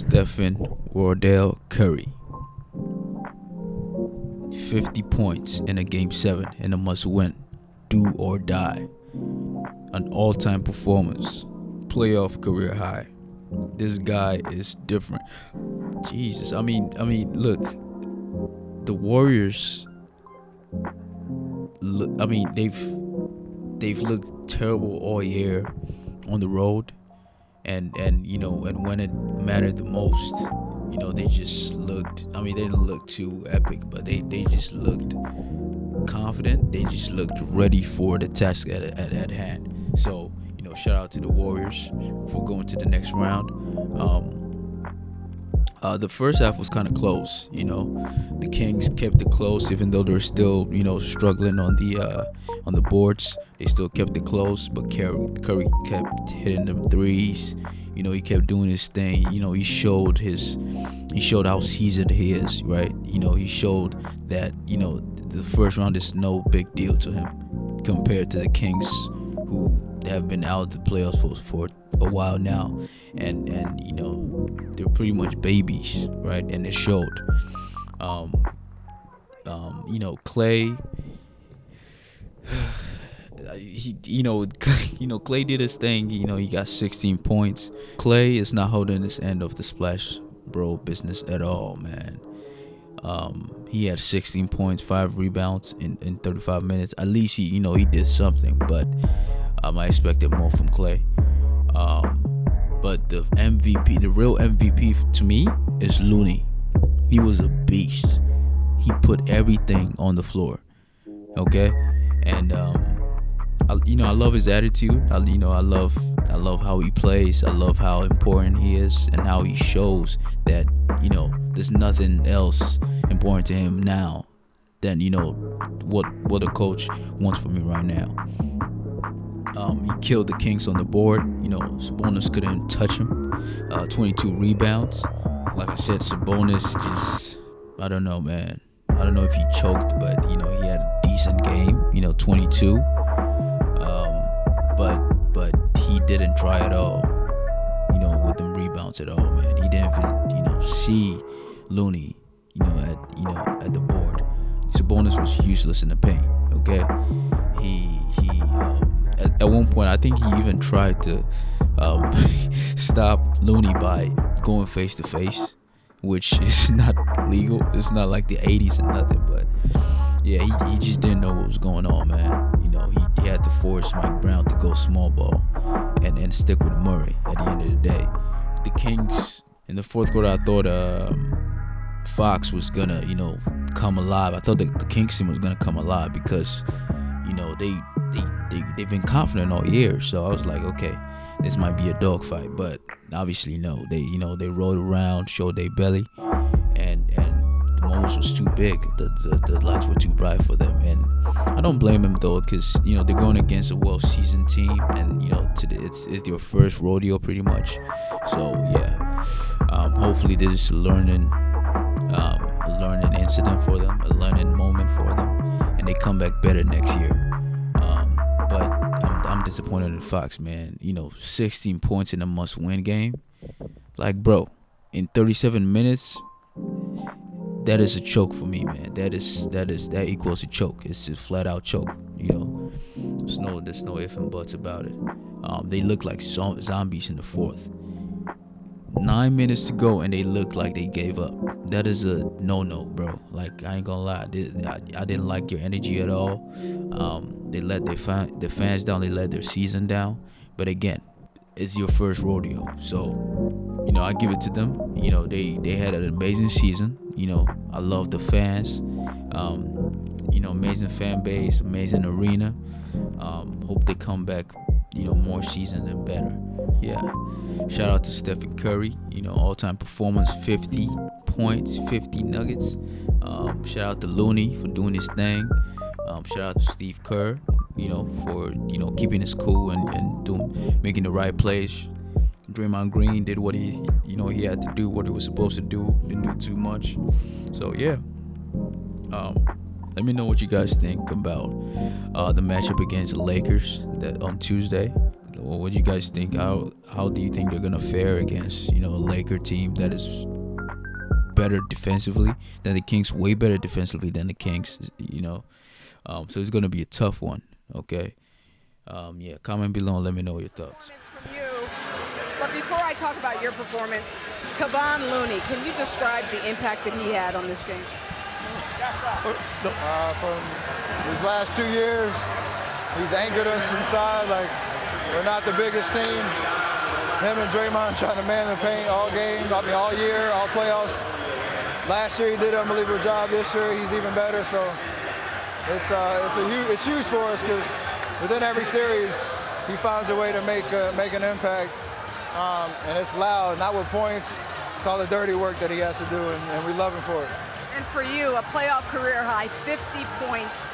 Stephen Wardell Curry. 50 points in a game 7 in a must win. Do or die. An all-time performance. Playoff career high. This guy is different. Jesus. I mean, look. The Warriors, they've looked terrible all year on the road, and when it mattered the most, they just looked. They didn't look too epic, but they just looked confident. They just looked ready for the task at hand. So shout out to the Warriors for going to the next round. The first half was kind of close. The Kings kept it close, even though they're still, struggling on the boards. They still kept it close, but Curry kept hitting them threes. He kept doing his thing. He showed how seasoned he is, right? He showed that the first round is no big deal to him compared to the Kings, who have been out of the playoffs for a while now, and they're pretty much babies, right? And it showed. Clay. Clay did his thing. He got 16 points. Clay is not holding his end of the splash bro business at all, man. He had 16 points, 5 rebounds in 35 minutes. At least he did something, but I expected more from Clay. But the MVP, the real MVP to me, is Looney. He was a beast. He put everything on the floor. Okay, and I love his attitude. I love how he plays. I love how important he is and how he shows that there's nothing else important to him now than what a coach wants from me right now. He killed the Kings on the board. Sabonis couldn't touch him. 22 rebounds. Like I said, Sabonis just, I don't know, man. I don't know if he choked, but he had a decent game. 22. But he didn't try at all. With them rebounds at all, man. He didn't even see Looney. At the board. Sabonis was useless in the paint. Okay. At one point, I think he even tried to stop Looney by going face to face, which is not legal. It's not like the 80s and nothing, but yeah, he just didn't know what was going on, man. He had to force Mike Brown to go small ball and stick with Murray at the end of the day. The Kings, in the fourth quarter, I thought Fox was gonna, come alive. I thought the Kings team was gonna come alive because, they've been confident all year. So I was like, okay, this might be a dogfight, but obviously no. They rolled around, showed their belly, and the moments was too big. The lights were too bright for them, and I don't blame them though, because they're going against a well-seasoned team, and it's their first rodeo pretty much. So yeah, hopefully this is a learning incident for them, a learning moment for them, and they come back better next year. But I'm disappointed in Fox, man. 16 points in a must-win game. Like, bro, in 37 minutes, that is a choke for me, man. That equals a choke. It's a flat-out choke. There's no ifs and buts about it. They look like zombies in the fourth. 9 minutes to go and they look like they gave up. That is a no-no, bro. Like, I ain't gonna lie, I didn't like your energy at all. They let their fans down. They let their season down. But again, it's your first rodeo, so I give it to them. They had an amazing season. I love the fans. Amazing fan base, amazing arena. Hope they come back, more seasoned and better. Yeah. Shout out to Stephen Curry, all-time performance, 50 points, 50 nuggets. Shout out to Looney for doing his thing. Shout out to Steve Kerr, for keeping his cool and making the right plays. Draymond Green did what he had to do, what he was supposed to do. Didn't do too much. So yeah. Let me know what you guys think about the matchup against the Lakers on Tuesday. what do you guys think? How do you think they're gonna fare against a Laker team that is better defensively than the Kings, way better defensively than the Kings? So it's gonna be a tough one. Okay. Yeah. Comment below and let me know your thoughts. From you. But before I talk about your performance, Kevon Looney, can you describe the impact that he had on this game? From these last 2 years, he's anchored us inside. Like, we're not the biggest team. Him and Draymond trying to man the paint all game, all year, all playoffs. Last year he did an unbelievable job. This year he's even better. So it's huge for us because within every series he finds a way to make an impact, and it's loud, not with points. It's all the dirty work that he has to do, and we love him for it. And for you, a playoff career high, 50 points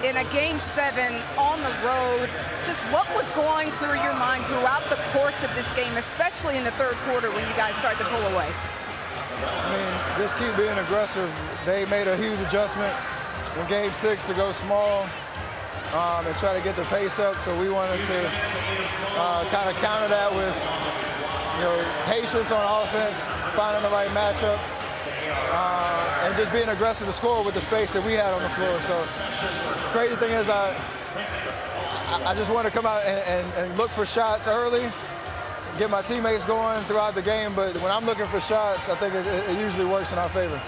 in a Game 7 on the road. Just what was going through your mind throughout the course of this game, especially in the third quarter when you guys started to pull away? I mean, just keep being aggressive. They made a huge adjustment in Game 6 to go small and try to get the pace up. So we wanted to kind of counter that with patience on offense, finding the right matchups, and just being aggressive to score with the space that we had on the floor. So crazy thing is I just want to come out and look for shots early, get my teammates going throughout the game. But when I'm looking for shots, I think it usually works in our favor.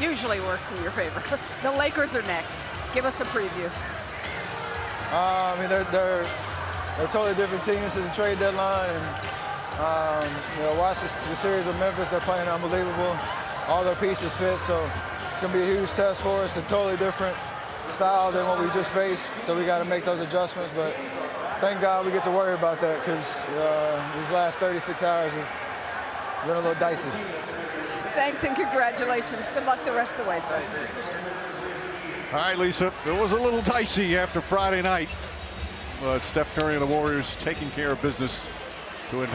Usually works in your favor. The Lakers are next. Give us a preview. I mean, they're a totally different team since the trade deadline, and watch the series with Memphis. They're playing unbelievable. All their pieces fit, so it's going to be a huge test for us. A totally different style than what we just faced, so we got to make those adjustments. But thank God we get to worry about that because these last 36 hours have been a little dicey. Thanks and congratulations. Good luck the rest of the way. All right, Lisa, it was a little dicey after Friday night, but Steph Curry and the Warriors taking care of business to advance.